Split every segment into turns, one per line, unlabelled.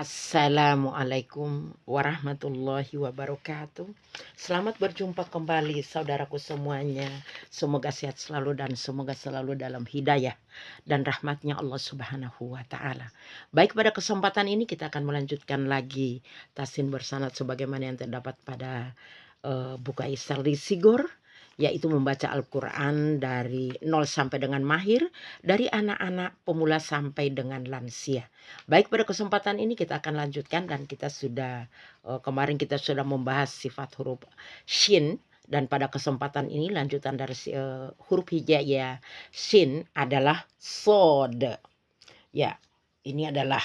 Assalamualaikum warahmatullahi wabarakatuh. Selamat berjumpa kembali saudaraku semuanya. Semoga sehat selalu dan semoga selalu dalam hidayah dan rahmatnya Allah subhanahu wa ta'ala. Baik, pada kesempatan ini kita akan melanjutkan lagi tasin bersanad sebagaimana yang terdapat pada buku Aisyah Sigor, yaitu membaca Al-Quran dari 0 sampai dengan mahir, dari anak-anak pemula sampai dengan lansia. Baik, pada kesempatan ini kita akan lanjutkan dan kita sudah kemarin kita sudah membahas sifat huruf shin, dan pada kesempatan ini lanjutan dari huruf hijaiyah shin adalah sod. Ya, ini adalah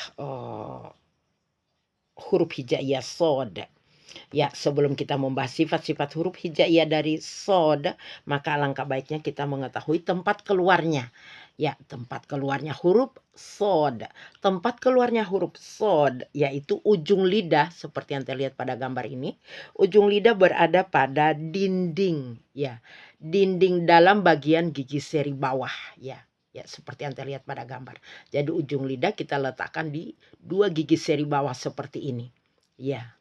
huruf hijaiyah sod. Ya, sebelum kita membahas sifat-sifat huruf hijaiyah dari sod, maka alangkah baiknya kita mengetahui tempat keluarnya. Ya, tempat keluarnya huruf sod. Tempat keluarnya huruf sod yaitu ujung lidah seperti yang terlihat pada gambar ini. Ujung lidah berada pada dinding, ya. Dinding dalam bagian gigi seri bawah, ya. Ya, seperti yang terlihat pada gambar. Jadi ujung lidah kita letakkan di dua gigi seri bawah seperti ini. Ya.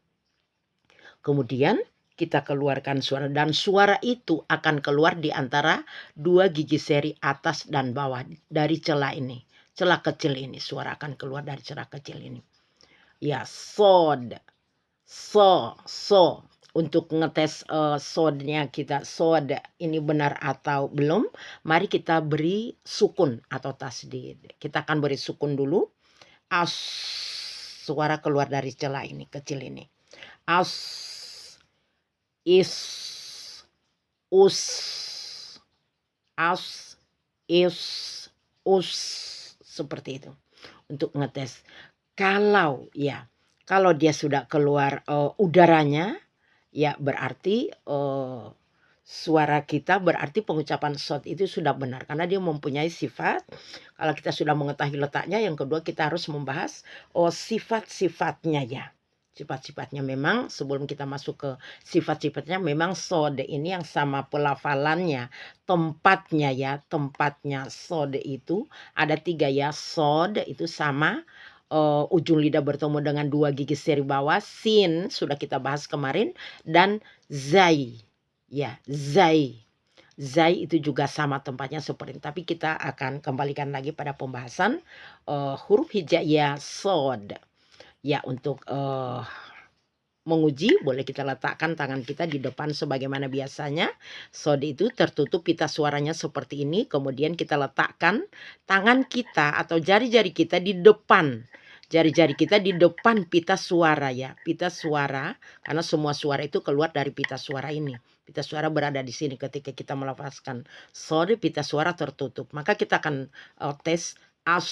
Kemudian kita keluarkan suara, dan suara itu akan keluar di antara dua gigi seri atas dan bawah dari celah ini. Celah kecil ini, suara akan keluar dari celah kecil ini. Ya, sod, so. Untuk ngetes sodnya kita, sod ini benar atau belum, mari kita beri sukun atau tasdid. Kita akan beri sukun dulu. As, suara keluar dari celah ini, kecil ini. As, is, us, as, is, us, seperti itu untuk ngetes. Kalau dia sudah keluar udaranya, ya berarti suara kita, berarti pengucapan sod itu sudah benar karena dia mempunyai sifat. Kalau kita sudah mengetahui letaknya, yang kedua kita harus membahas sifat-sifatnya, ya. Sifat-sifatnya memang sebelum kita masuk ke sifat-sifatnya, memang sod ini yang sama pelafalannya, tempatnya, ya. Tempatnya sod itu ada 3, ya. Sod itu sama ujung lidah bertemu dengan dua gigi seri bawah. Sin sudah kita bahas kemarin, dan zai, ya, zai itu juga sama tempatnya seperti ini. Tapi kita akan kembalikan lagi pada pembahasan huruf hijaiyah sod. Ya, untuk menguji boleh kita letakkan tangan kita di depan sebagaimana biasanya. Sod itu tertutup pita suaranya seperti ini. Kemudian kita letakkan tangan kita atau jari-jari kita di depan. Jari-jari kita di depan pita suara, ya. Pita suara, karena semua suara itu keluar dari pita suara ini. Pita suara berada di sini ketika kita melafazkan sod, pita suara tertutup. Maka kita akan tes as.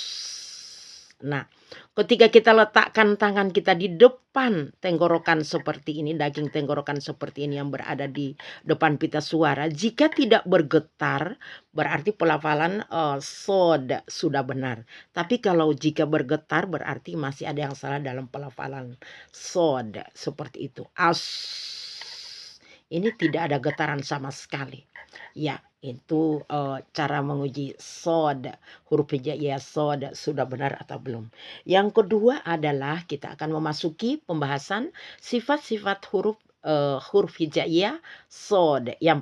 Nah, ketika kita letakkan tangan kita di depan tenggorokan seperti ini, daging tenggorokan seperti ini yang berada di depan pita suara, jika tidak bergetar berarti pelafalan sod sudah benar. Tapi kalau jika bergetar berarti masih ada yang salah dalam pelafalan sod, seperti itu. As, ini tidak ada getaran sama sekali. Ya, itu cara menguji sod, huruf hijaiyah sod sudah benar atau belum. Yang kedua adalah kita akan memasuki pembahasan sifat-sifat huruf hijaiyah sod. Yang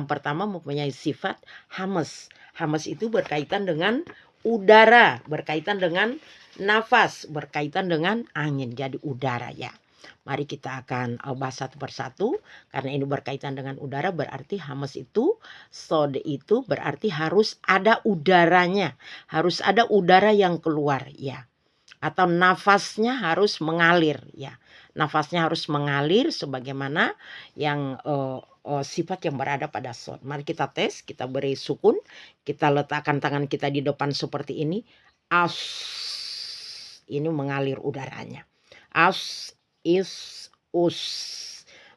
pertama mempunyai sifat hamas. Hamas itu berkaitan dengan udara, berkaitan dengan nafas, berkaitan dengan angin. Jadi udara, ya. Mari kita akan bahas satu persatu. Karena ini berkaitan dengan udara, berarti hamas itu, sod itu berarti harus ada udaranya. Harus ada udara yang keluar, ya. Atau nafasnya harus mengalir, ya. Nafasnya harus mengalir sebagaimana yang sifat yang berada pada sod. Mari kita tes, kita beri sukun. Kita letakkan tangan kita di depan seperti ini. As, ini mengalir udaranya. As, is, us,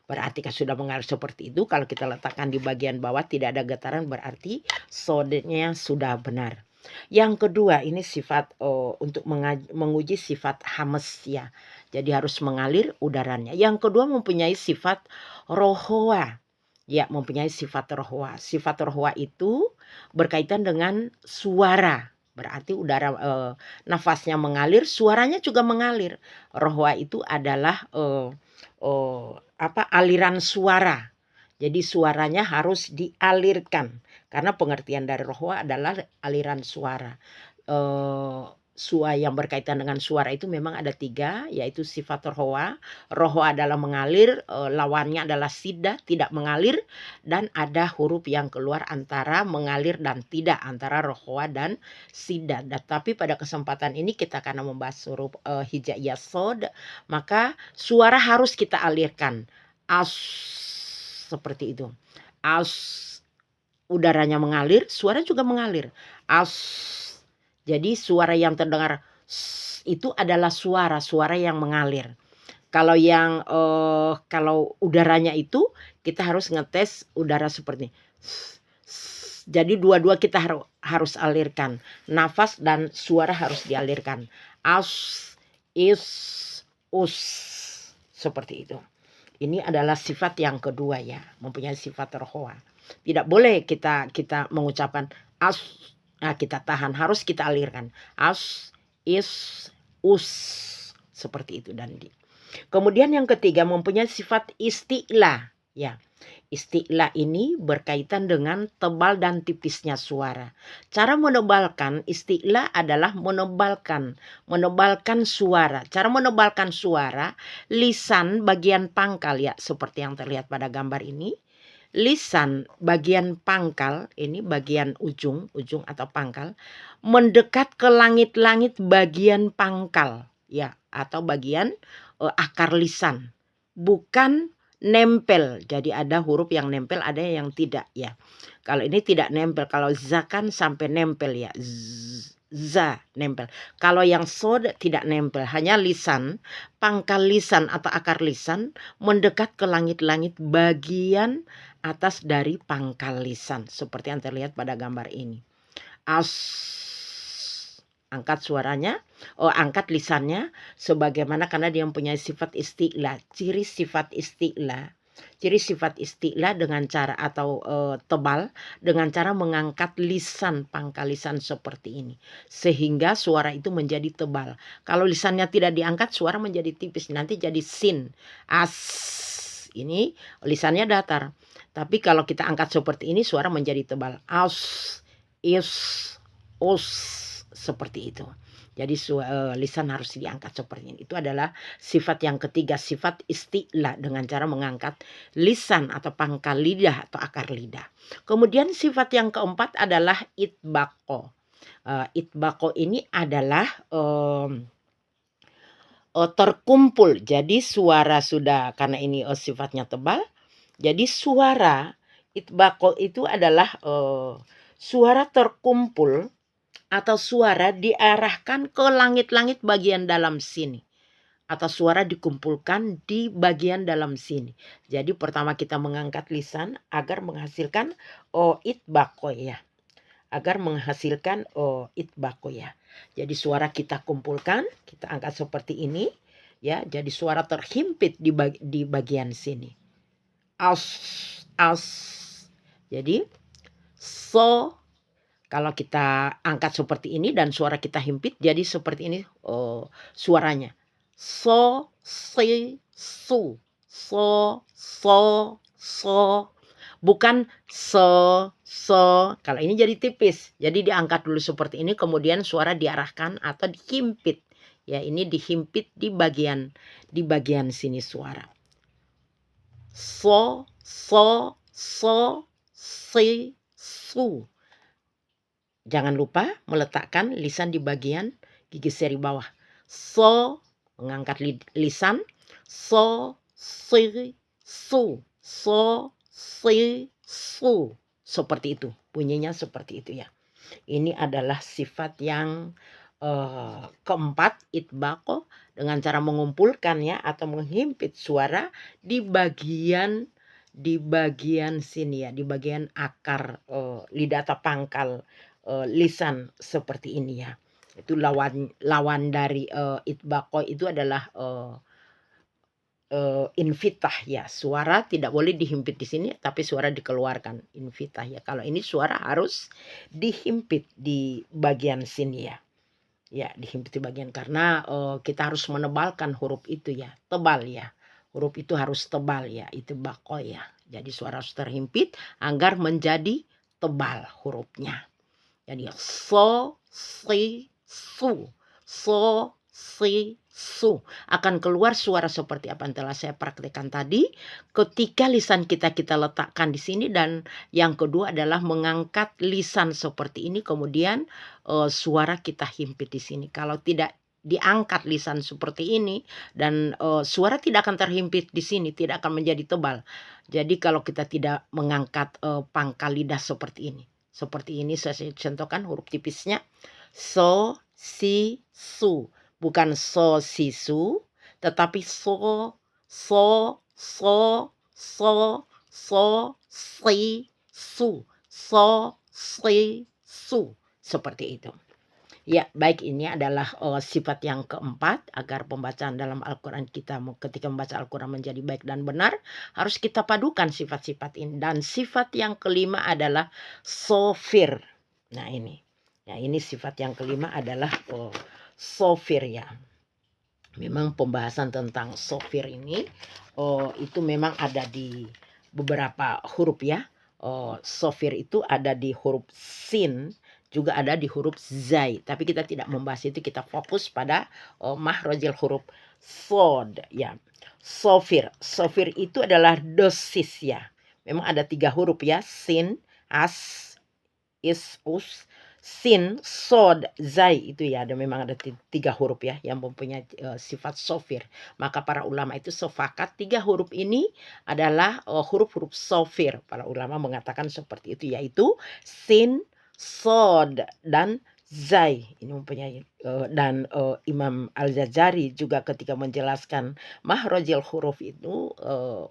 berarti kan sudah mengalir seperti itu. Kalau kita letakkan di bagian bawah tidak ada getaran berarti sodnya sudah benar. Yang kedua ini sifat untuk menguji sifat hamas, ya. Jadi harus mengalir udaranya. Yang kedua mempunyai sifat rohwa. Ya, mempunyai sifat rohwa. Sifat rohwa itu berkaitan dengan suara. berarti udara nafasnya mengalir, suaranya juga mengalir. Rohwa itu adalah aliran suara. Jadi suaranya harus dialirkan karena pengertian dari rohwa adalah aliran suara. Yang berkaitan dengan suara itu memang ada 3, yaitu sifat rohwa. Rohwa adalah mengalir, lawannya adalah sida, tidak mengalir, dan ada huruf yang keluar antara mengalir dan tidak, antara rohwa dan sida. Tapi pada kesempatan ini kita karena membahas huruf hijaiyah sod, maka suara harus kita alirkan. As, seperti itu. As, udaranya mengalir, suara juga mengalir. As. Jadi suara yang terdengar itu adalah suara yang mengalir. Kalau yang kalau udaranya itu kita harus ngetes udara seperti ini. Jadi dua-dua kita harus alirkan. Nafas dan suara harus dialirkan. As, is, us. Seperti itu. Ini adalah sifat yang kedua ya, mempunyai sifat rohwa. Tidak boleh kita mengucapkan as, kita tahan, harus kita alirkan. As, is, us. Seperti itu dan di. Kemudian yang ketiga mempunyai sifat isti'la ya. Isti'la ini berkaitan dengan tebal dan tipisnya suara. Cara menebalkan isti'la adalah menebalkan suara. Cara menebalkan suara, lisan bagian pangkal ya, seperti yang terlihat pada gambar ini. Lisan bagian pangkal, ini bagian ujung atau pangkal, mendekat ke langit-langit bagian pangkal ya, atau bagian akar lisan. Bukan nempel. Jadi ada huruf yang nempel, ada yang tidak ya. Kalau ini tidak nempel, kalau za kan sampai nempel ya. Za nempel. Kalau yang sod tidak nempel, hanya lisan, pangkal lisan atau akar lisan mendekat ke langit-langit bagian atas dari pangkal lisan, seperti yang terlihat pada gambar ini. As, angkat suaranya, angkat lisannya sebagaimana karena dia mempunyai sifat isti'la. Ciri sifat isti'la dengan cara atau tebal, dengan cara mengangkat lisan, pangkal lisan seperti ini, sehingga suara itu menjadi tebal. Kalau lisannya tidak diangkat, suara menjadi tipis, nanti jadi sin. As, ini lisannya datar. Tapi kalau kita angkat seperti ini, suara menjadi tebal. As, is, us, seperti itu. Jadi lisan harus diangkat seperti ini. Itu adalah sifat yang ketiga, sifat isti'la, dengan cara mengangkat lisan atau pangkal lidah atau akar lidah. Kemudian sifat yang keempat adalah itbaqo. Itbaqo ini adalah terkumpul. Jadi suara sudah, karena ini sifatnya tebal, jadi suara itbaqo itu adalah suara terkumpul atau suara diarahkan ke langit-langit bagian dalam sini, atau suara dikumpulkan di bagian dalam sini. Jadi pertama kita mengangkat lisan agar menghasilkan itbaqo ya, agar menghasilkan itbaqo ya. Jadi suara kita kumpulkan, kita angkat seperti ini ya, jadi suara terhimpit di bagian sini. As, as. Jadi so, kalau kita angkat seperti ini dan suara kita himpit, jadi seperti ini suaranya. So, si, su. So, so, so. Bukan so. Kalau ini jadi tipis. Jadi diangkat dulu seperti ini, kemudian suara diarahkan atau dihimpit. Ya, ini dihimpit di bagian sini suara. So, si, su. Jangan lupa meletakkan lisan di bagian gigi seri bawah. So, mengangkat lisan. So, si, su. So, si, su. Seperti itu. Bunyinya seperti itu ya. Ini adalah sifat yang keempat, itbaqo, dengan cara mengumpulkan ya, atau menghimpit suara di bagian sini ya, di bagian akar lidah atau pangkal lisan seperti ini ya. Itu lawan dari itbaqo itu adalah invitah ya, suara tidak boleh dihimpit di sini, tapi suara dikeluarkan, invitah ya. Kalau ini suara harus dihimpit di bagian sini ya. Ya, dihimpit di bagian karena kita harus menebalkan huruf itu ya, tebal ya. Huruf itu harus tebal ya, itu bako ya. Jadi suara harus terhimpit agar menjadi tebal hurufnya. Jadi so, si, su. So, si, su. Akan keluar suara seperti apa yang telah saya praktekkan tadi. Ketika lisan kita letakkan di sini, dan yang kedua adalah mengangkat lisan seperti ini. Kemudian suara kita himpit di sini. Kalau tidak diangkat lisan seperti ini dan suara tidak akan terhimpit di sini, tidak akan menjadi tebal. Jadi kalau kita tidak mengangkat pangkal lidah seperti ini. Seperti ini saya contohkan huruf tipisnya. So, si, su. Bukan so, si, su. Tetapi so, so, so, so, so, si, su. So, si, su. Seperti itu. Ya, baik, ini adalah sifat yang keempat agar pembacaan dalam Al-Quran kita ketika membaca Al-Quran menjadi baik dan benar, harus kita padukan sifat-sifat ini. Dan sifat yang kelima adalah sofir. Nah ini, ya ini sifat yang kelima adalah sofir ya. Memang pembahasan tentang sofir ini itu memang ada di beberapa huruf ya. Sofir itu ada di huruf sin, juga ada di huruf zai, tapi kita tidak membahas itu, kita fokus pada mahrojil huruf sod ya. Sofir itu adalah dosis ya. Memang ada 3 huruf ya, sin, as, is, us, sin, sod, zai itu ya. Ada memang ada 3 huruf ya yang mempunyai sifat sofir. Maka para ulama itu sepakat 3 huruf ini adalah huruf-huruf sofir. Para ulama mengatakan seperti itu, yaitu sin, sod, dan zai. Ini mempunyai dan Imam Al-Jazari juga ketika menjelaskan mahrojil huruf itu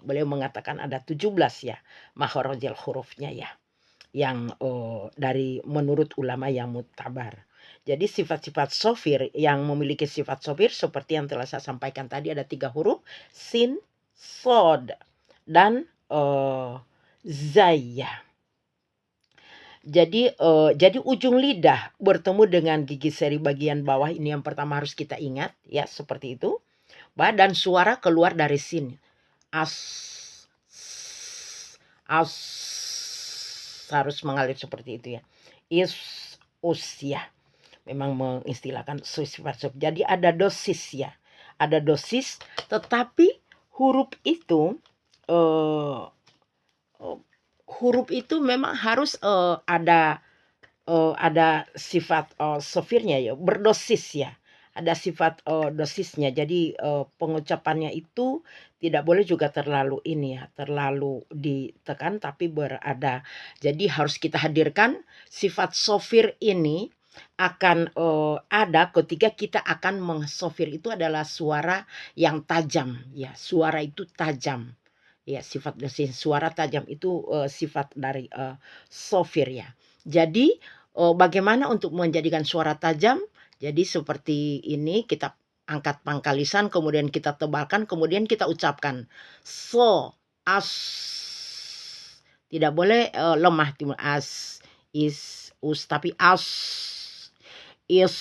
beliau mengatakan ada 17 ya mahrojil hurufnya ya, yang dari menurut ulama yang mutabar. Jadi sifat-sifat sofir yang memiliki sifat sofir seperti yang telah saya sampaikan tadi ada 3 huruf, sin, sod, dan zai ya. Jadi ujung lidah bertemu dengan gigi seri bagian bawah, ini yang pertama harus kita ingat ya, seperti itu. Dan suara keluar dari sin. As, as, harus mengalir seperti itu ya. Is, us ya. Memang mengistilahkan sifat. Jadi ada dosis ya. Ada dosis, tetapi huruf itu memang harus ada sifat sofirnya ya, berdosis ya. Ada sifat dosisnya. Jadi pengucapannya itu tidak boleh juga terlalu ini ya, terlalu ditekan, tapi berada. Jadi harus kita hadirkan sifat sofir ini akan ada ketika kita akan mengsofir, itu adalah suara yang tajam ya. Suara itu tajam. Ya, sifat dosis suara tajam itu sifat dari sofir ya. Jadi bagaimana untuk menjadikan suara tajam? Jadi seperti ini, kita angkat pangkal lisan, kemudian kita tebalkan, kemudian kita ucapkan so, as. Tidak boleh lemah, as, is, us, tapi as, is,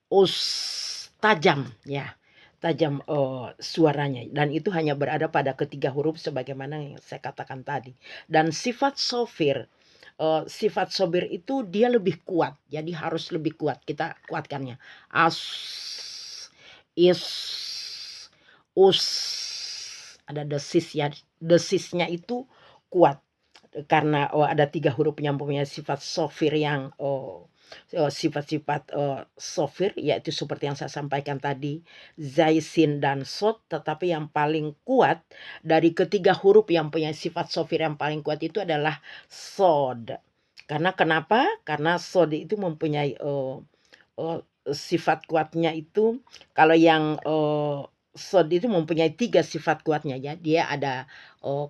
us, tajam ya. Tajam suaranya, dan itu hanya berada pada ketiga huruf sebagaimana yang saya katakan tadi. Dan sifat sofir itu dia lebih kuat, jadi harus lebih kuat, kita kuatkannya. As, is, us, ada desis ya, desisnya itu kuat karena ada 3 huruf yang mempunyai sifat sofir yang sifat-sifat sofir, yaitu seperti yang saya sampaikan tadi, zai, sin, dan sod. Tetapi yang paling kuat dari ketiga huruf yang punya sifat sofir yang paling kuat itu adalah sod. Karena kenapa? Karena sod itu mempunyai sifat kuatnya itu, kalau yang sod itu mempunyai 3 sifat kuatnya ya. Dia ada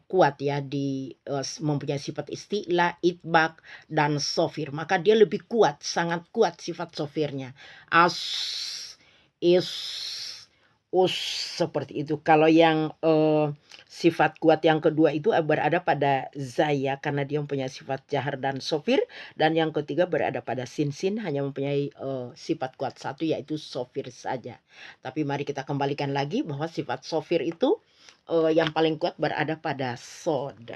kuat ya di mempunyai sifat isti'la, itbaq, dan sofir. Maka dia lebih kuat, sangat kuat sifat sofirnya. As, is, seperti itu. Kalau yang sifat kuat yang kedua itu berada pada za ya, karena dia mempunyai sifat jahar dan sofir. Dan yang ketiga berada pada sin hanya mempunyai sifat kuat satu, yaitu sofir saja. Tapi mari kita kembalikan lagi bahwa sifat sofir itu yang paling kuat berada pada sod.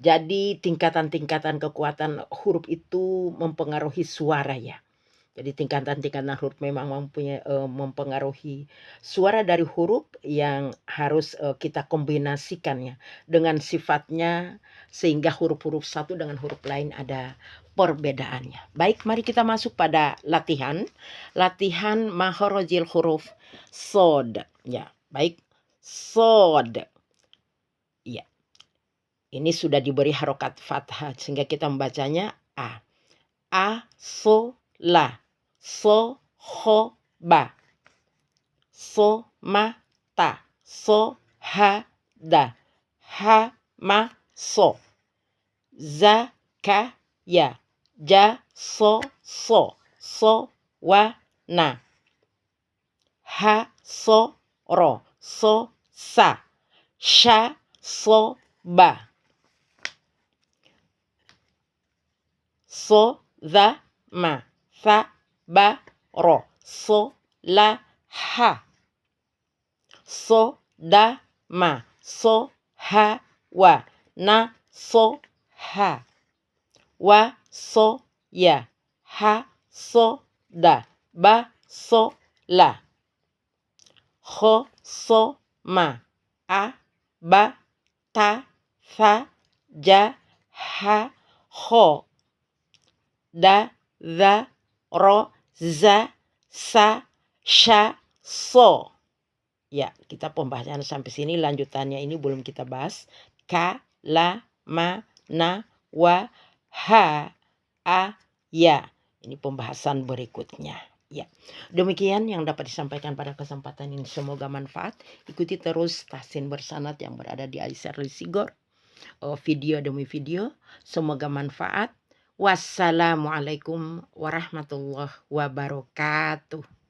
Jadi tingkatan-tingkatan kekuatan huruf itu mempengaruhi suara ya. Jadi tingkatan-tingkatan huruf memang mempengaruhi suara dari huruf yang harus kita kombinasikan ya dengan sifatnya, sehingga huruf-huruf satu dengan huruf lain ada perbedaannya. Baik, mari kita masuk pada latihan. Latihan makhrajil huruf sod ya. Baik, sod. Ya. Ini sudah diberi harokat fathah sehingga kita membacanya a. So la. So ho ba. So ma ta. So ha da. Ha ma so. Za ka ya. Ja so. So wa na. Ha so ro. So sa. Sha so ba. So za ma. Fa ba ro. So la ha. So da ma. So ha wa. Na so ha. Wa so ya. Ha so da. Ba so la. Ho so ma. A ba ta fa ja ha ho. Da za ro za sa sha so. Ya, kita pembahasan sampai sini. Lanjutannya ini belum kita bahas. Ka, la, ma, na, wa, ha, a, ya. Ini pembahasan berikutnya. Ya, demikian yang dapat disampaikan pada kesempatan ini. Semoga manfaat. Ikuti terus Tahsin Bersanad yang berada di Aisyah Sigor. Video demi video. Semoga manfaat. Wassalamualaikum warahmatullahi wabarakatuh.